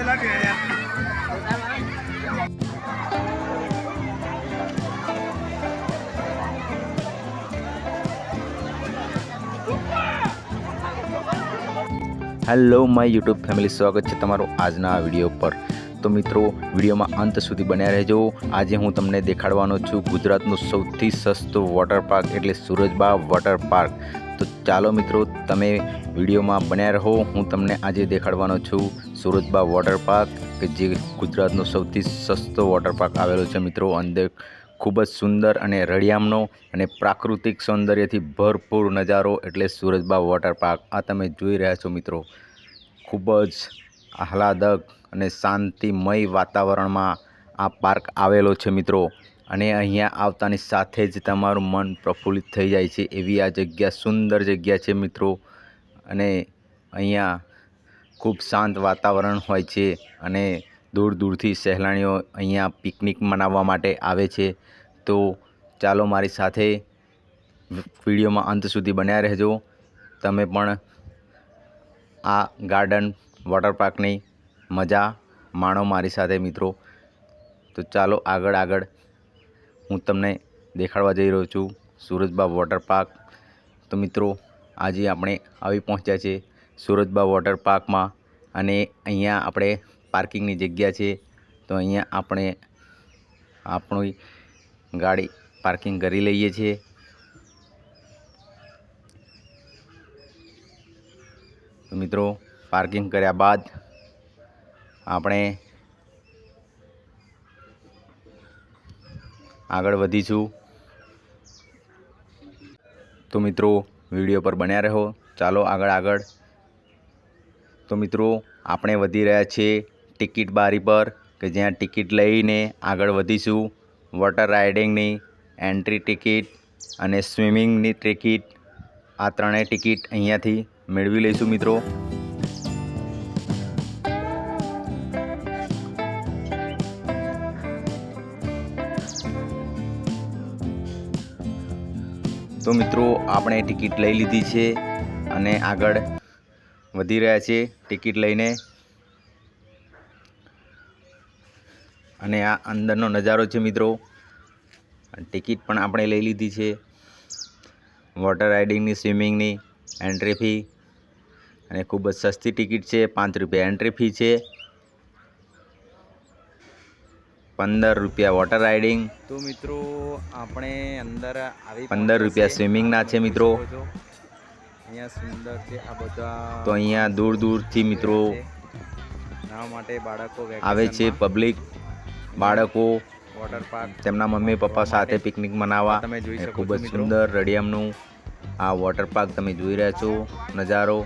Hello my YouTube family, સ્વાગત છે તમારું આજના વિડીયો પર। તો મિત્રો, વિડીયોમાં અંત સુધી બન્યા રહેજો। આજે હું તમને દેખાડવાનો છું ગુજરાતનું સૌથી સસ્તું વોટર પાર્ક એટલે સુરજબા વોટર પાર્ક। તો ચાલો મિત્રો, તમે વિડીયોમાં બન્યા રહો। હું તમને આજે દેખાડવાનો છું સુરજબા વોટર પાર્ક કે જે ગુજરાતનો સૌથી સસ્તો વોટર પાર્ક આવેલો છે મિત્રો। અંદર ખૂબ જ સુંદર અને રળિયામણો અને પ્રાકૃતિક સૌંદર્યથી ભરપૂર નજારો એટલે સુરજબા વોટર પાર્ક। આ તમે જોઈ રહ્યા છો મિત્રો, ખૂબ જ આહલાદક અને શાંતિમય વાતાવરણમાં આ પાર્ક આવેલો છે મિત્રો। અને અહીંયા આવતાની સાથે જ તમારું મન પ્રફુલ્લિત થઈ જાય છે એવી આ જગ્યા સુંદર જગ્યા છે મિત્રો। અને અહીંયા ખૂબ શાંત વાતાવરણ હોય છે અને દૂર દૂરથી સહેલાણીઓ અહીંયા પિકનિક મનાવવા માટે આવે છે। તો ચાલો મારી સાથે વિડીયોમાં અંત સુધી બન્યા રહેજો। તમે પણ આ ગાર્ડન વોટર પાર્કની મજા માણો મારી સાથે મિત્રો। તો ચાલો આગળ હું તમને દેખાડવા જઈ રહ્યો છું સુરજબા વોટર પાર્ક। તો મિત્રો, આજે આપણે આવી પહોંચ્યા છે સુરજબા વોટર પાર્કમાં અને અહીંયા આપણે પાર્કિંગની જગ્યા છે। તો અહીંયા આપણે આપણી ગાડી પાર્કિંગ કરી લઈએ છીએ। તો મિત્રો, પાર્કિંગ કર્યા બાદ આપણે આગળ વધીશું। તો મિત્રો, વિડીયો પર બન્યા રહો। ચાલો આગળ। તો મિત્રો, આપણે વધી રહ્યા છીએ ટિકિટ બારી પર કે જ્યાં ટિકિટ લઈને આગળ વધીશું। વોટર રાઇડિંગની એન્ટ્રી ટિકિટ અને સ્વિમિંગની ટિકિટ, આ ત્રણેય ટિકિટ અહીંયાથી મેળવી લઈશું મિત્રો। તો મિત્રો, આપણે ટિકિટ લઈ લીધી છે અને આગળ વધી રહ્યા છીએ ટિકિટ લઈને। અને આ અંદરનો નજારો છે મિત્રો। ટિકિટ પણ આપણે લઈ લીધી છે, વોટર રાઇડિંગની, સ્વિમિંગની એન્ટ્રી ફી, અને ખૂબ જ સસ્તી ટિકિટ છે। 5 રૂપિયા એન્ટ્રી ફી છે, 15 રૂપિયા વોટર રાઇડિંગ। તો મિત્રો, આપણે અંદર આવી 15 રૂપિયા સ્વિમિંગના છે મિત્રો। અહીંયા સુંદર છે આ બધા। તો અહીંયા દૂર દૂરથી મિત્રો નાવા માટે બાળકો આવે છે, પબ્લિક, બાળકો વોટર પાર્ક તેમના મમ્મી પપ્પા સાથે પિકનિક મનાવવા। તમે જોઈ શકો ખૂબ જ સુંદર રળિયામણું આ વોટર પાર્ક તમે જોઈ રહ્યા છો નજારો।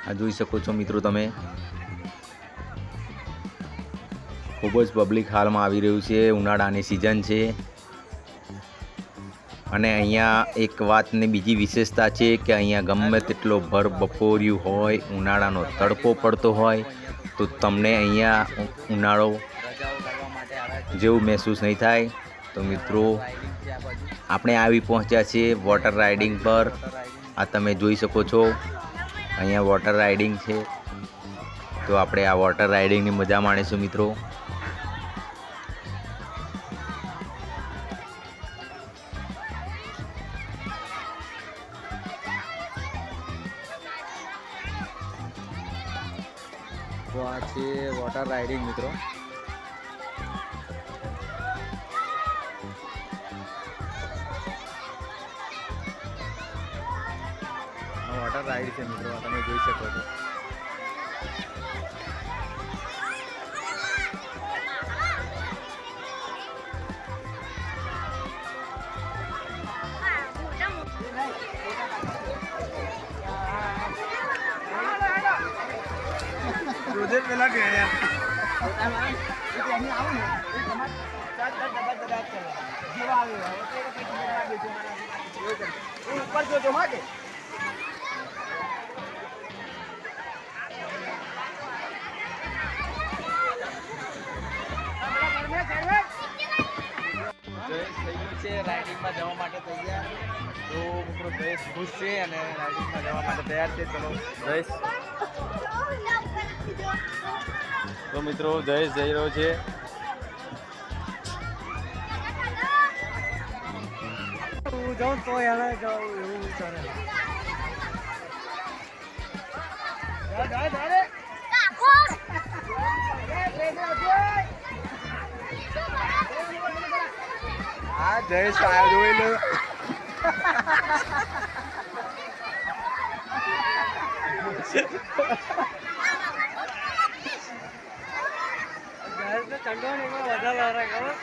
આ જોઈ શકો છો મિત્રો તમે, ખૂબ જ પબ્લિક હાલમાં આવી રહ્યું છે। ઉનાળાની સિઝન છે અને અહીંયા એક વાતની બીજી વિશેષતા છે કે અહીંયા ગમે તેટલો ભર બપોર્યું હોય, ઉનાળાનો તડકો પડતો હોય તો તમને અહીંયા ઉનાળો જેવું મહેસૂસ નહીં થાય। તો મિત્રો, આપણે આવી પહોંચ્યા છીએ વોટર રાઇડિંગ પર। આ તમે જોઈ શકો છો, અહીંયા વોટર રાઇડિંગ છે। તો આપણે આ વોટર રાઇડિંગની મજા માણીશું મિત્રો। તો આ છે વોટર રાઇડિંગ મિત્રો। વોટર રાઇડ છે મિત્રો, તમે જોઈ શકો છો। રાઇડિંગમાં રાઇડિંગમાં જવા માટે તૈયાર. તો મિત્રો જયેશ ખુશ છે અને રાઇડિંગમાં જવા માટે તૈયાર છે. ચલો જયેશ. તો મિત્રો જયેશ જઈ રહ્યો છે. જાઉં તો એને જાઉં એવું વિચારે. હા જયેશ આયો જોઈ લો. ચંડોણીમાં વધારે ખબર.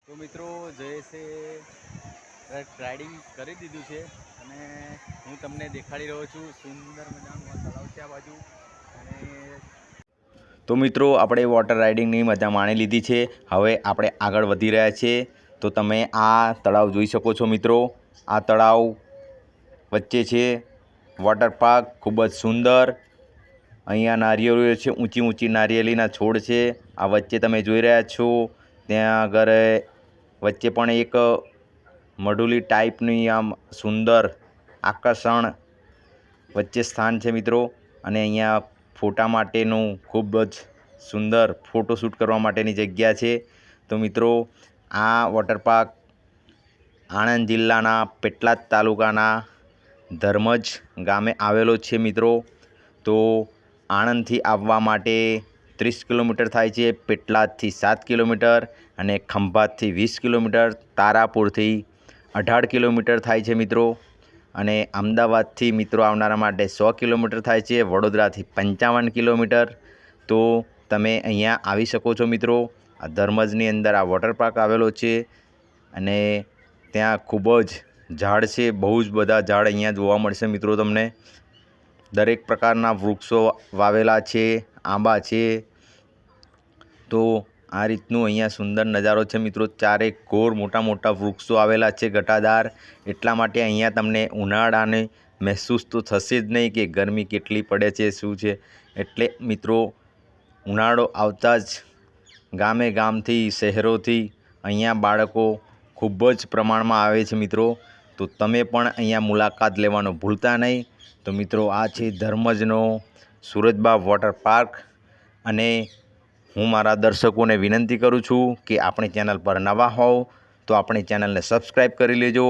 તો મિત્રો જયેશે રાઇડિંગ કરી દીધું છે અને હું તમને દેખાડી રહ્યો છું સુંદર મજાનું તળાવ છે આ બાજુ. અને તો મિત્રો આપણે વોટર રાઇડિંગની મજા માણી લીધી છે. હવે આપણે આગળ વધી રહ્યા છીએ. તો તમે આ તળાવ જોઈ શકો છો મિત્રો. આ તળાવ વચ્ચે છે વોટર પાર્ક. ખૂબ જ સુંદર. અહીંયા નારિયેળીઓ છે, ઊંચી ઊંચી નારિયેળીના છોડ છે. આ વચ્ચે તમે જોઈ રહ્યા છો ત્યાં આગળ વચ્ચે પણ એક મઢુલી ટાઈપની આમ સુંદર આકર્ષણ વચ્ચે સ્થાન છે મિત્રો. અને અહીંયા ફોટા માટેનું ખૂબ જ સુંદર ફોટોશૂટ કરવા માટેની જગ્યા છે. તો મિત્રો આ વોટર પાર્ક આણંદ જિલ્લાના પેટલાદ તાલુકાના ધર્મજ ગામે આવેલો છે મિત્રો. તો આણંદથી આવવા માટે 30 કિલોમીટર થાય છે, પેટલાદથી 7 કિલોમીટર અને ખંભાતથી 20 કિલોમીટર, તારાપુરથી 18 કિલોમીટર થાય છે મિત્રો. અને અમદાવાદથી મિત્રો આવનારા માટે 100 કિલોમીટર થાય છે, વડોદરાથી 55 કિલોમીટર. તો તમે અહીંયા આવી શકો છો મિત્રો. આ ધર્મજની અંદર આ વોટર પાર્ક આવેલો છે અને ત્યાં ખૂબ જ ઝાડ છે, બહુ જ બધા ઝાડ અહીંયા જોવા મળશે મિત્રો તમને. દરેક પ્રકારના વૃક્ષો વાવેલા છે, આંબા છે. તો આ રીતનું અહીંયા સુંદર નજારો છે મિત્રો. ચારે કોર મોટા મોટા વૃક્ષો આવેલા છે ઘટાદાર. એટલા માટે અહીંયા તમને ઉનાળાને મહેસૂસ તો થશે જ નહીં કે ગરમી કેટલી પડે છે શું છે. એટલે મિત્રો ઉનાળો આવતા જ ગામે ગામથી શહેરોથી અહીંયા બાળકો ખૂબ જ પ્રમાણમાં આવે છે મિત્રો. તો તમે પણ અહીંયા મુલાકાત લેવાનું ભૂલતા નહીં. તો મિત્રો આ છે ધર્મજનો સુરજબા વોટર પાર્ક. અને હું મારા દર્શકોને વિનંતી કરું છું કે આપણી ચેનલ પર નવા હોવ તો આપણી ચેનલને સબસ્ક્રાઈબ કરી લેજો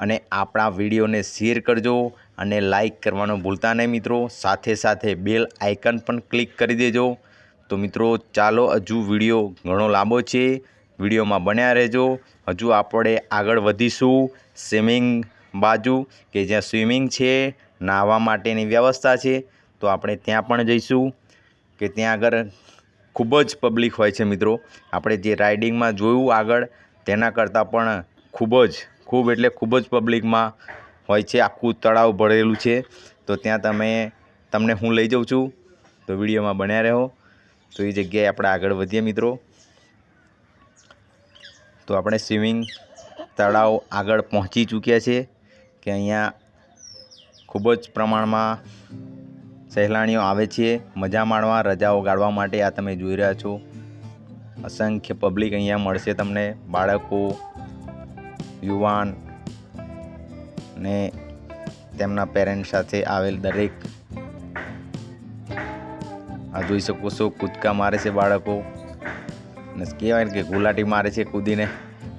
અને આપણા વિડીયોને શેર કરજો અને લાઈક કરવાનું ભૂલતા નહીં મિત્રો. સાથે સાથે બેલ આઇકન પણ ક્લિક કરી દેજો. તો મિત્રો ચાલો, હજુ વિડીયો ઘણો લાંબો છે, વિડીયોમાં બન્યા રહેજો. હજુ આપણે આગળ વધીશું સ્વિમિંગ બાજુ, કે જ્યાં સ્વિમિંગ છે, નાહવા માટેની વ્યવસ્થા છે. તો આપણે ત્યાં પણ જઈશું કે ત્યાં આગળ ખૂબ જ પબ્લિક હોય છે મિત્રો. આપણે જે રાઇડિંગમાં જોયું આગળ તેના કરતાં પણ ખૂબ એટલે ખૂબ જ પબ્લિકમાં હોય છે. આખું તળાવ ભરેલું છે. તો ત્યાં તમને હું લઈ જાઉં છું. તો વિડીયોમાં બન્યા રહો. તો એ જગ્યાએ આપણે આગળ વધીએ મિત્રો. તો આપણે સ્વિમિંગ તળાવ આગળ પહોંચી ચૂક્યા છે કે અહીંયા ખૂબ જ પ્રમાણમાં સહેલાણીઓ આવે છે મજા માણવા, રજાઓ ગાળવા માટે. આ તમે જોઈ રહ્યા છો અસંખ્ય પબ્લિક અહીંયા મળશે તમને. બાળકો, યુવાન ને તેમના પેરેન્ટ સાથે આવેલ દરેક. આ જોઈ શકો છો કૂદકા મારે છે બાળકો, ને કહેવાય કે ગુલાટી મારે છે કૂદીને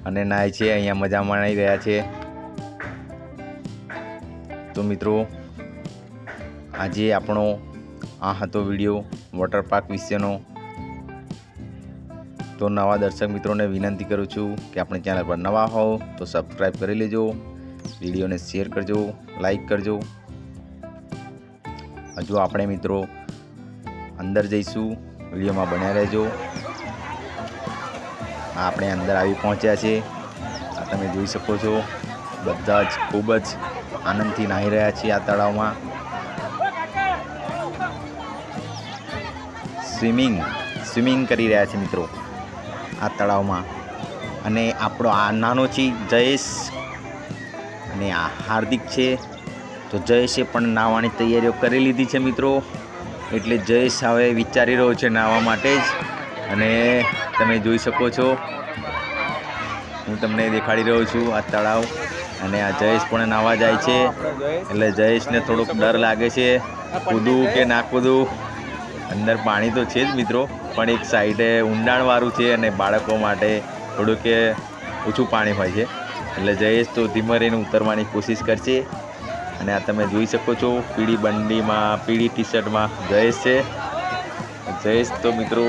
અને નાય છે. અહીંયા મજા માણી રહ્યા છે. તો મિત્રો આજે આપણો આ હતો વિડીયો વોટર પાર્ક વિશેનો. તો નવા દર્શક મિત્રોને વિનંતી કરું છું કે આપણી ચેનલ પર નવા હોવ તો સબસ્ક્રાઈબ કરી લેજો, વિડીયોને શેર કરજો, લાઈક કરજો. હજુ આપણે મિત્રો અંદર જઈશું, વિડીયોમાં બન્યા રહેજો. આપણે અંદર આવી પહોંચ્યા છે. આ તમે જોઈ શકો છો બધા જ ખૂબ જ આનંદથી નાહી રહ્યા છીએ આ તળાવમાં. સ્વિમિંગ કરી રહ્યા છે મિત્રો આ તળાવમાં. અને આપણો આ નાનો છે જયેશ અને આ હાર્દિક છે. તો જયેશે પણ નાહવાની તૈયારીઓ કરી લીધી છે મિત્રો. એટલે જયેશ હવે વિચારી રહ્યો છે નાહવા માટે જ. અને તમે જોઈ શકો છો, હું તમને દેખાડી રહ્યો છું આ તળાવ. અને આ જયેશ પણ નાહવા જાય છે. એટલે જયેશને થોડોક ડર લાગે છે, કૂદું કે ના કૂદું. અંદર પાણી તો છે જ મિત્રો, પણ એક સાઈડે ઊંડાણવાળું છે અને બાળકો માટે થોડુંક ઓછું પાણી હોય છે. એટલે જયેશ તો ધીમે રહીને ઉતરવાની કોશિશ કરશે. અને આ તમે જોઈ શકો છો પીળી બંડીમાં, પીળી ટી શર્ટમાં જયેશ છે. જયેશ તો મિત્રો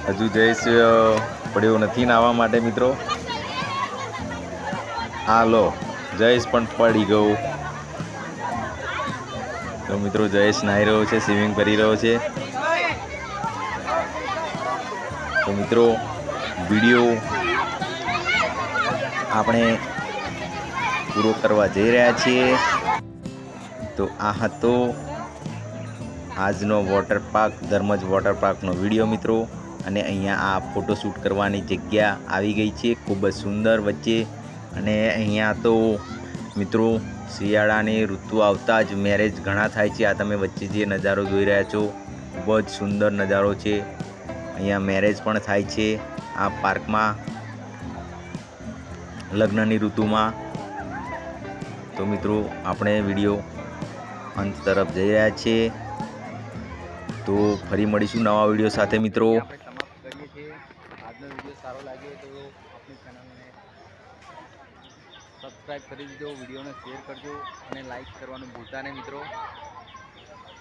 હજુ જયેશ પડ્યો નથી નાહવા માટે મિત્રો. હા લો, જયેશ પણ પડી ગયો. તો મિત્રો જયેશ નાહી રહ્યો છે, સ્વિમિંગ કરી રહ્યો છે. તો મિત્રો વિડીયો આપણે પૂરો કરવા જઈ રહ્યા છીએ. તો આ હતો આજનો વોટર પાર્ક, ધર્મજ વોટર પાર્કનો વિડીયો મિત્રો. અને અહીંયા આ ફોટોશૂટ કરવાની જગ્યા આવી ગઈ છે, ખૂબ જ સુંદર વચ્ચે. અને અહીંયા તો મિત્રો શિયાળાની ઋતુ આવતા જ મેરેજ ઘણા થાય છે. આ તમે વચ્ચે જે નજારો જોઈ રહ્યા છો, ખૂબ જ સુંદર નજારો છે. અહીંયા મેરેજ પણ થાય છે આ પાર્કમાં લગ્નની ઋતુમાં. તો મિત્રો આપણે વિડીયો અંત તરફ જઈ રહ્યા છીએ. તો ફરી મળીશું નવા વિડીયો સાથે મિત્રો. આપણે સમાપ્ત કરીએ છીએ. આજનો વિડીયો સારો લાગ્યો તો આપણી ચેનલને સબસ્ક્રાઈબ કરી દીજો, વિડીયોને શેર કરજો અને લાઈક કરવાનું ભૂલતા નહીં મિત્રો.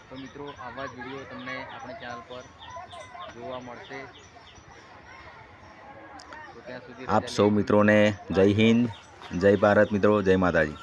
તો મિત્રો આવા જ વિડીયો તમને આપણી ચેનલ પર જોવા મળશે. તો ત્યાં સુધી આપ સૌ મિત્રોને જય હિન્દ, જય ભારત મિત્રો, જય માતાજી.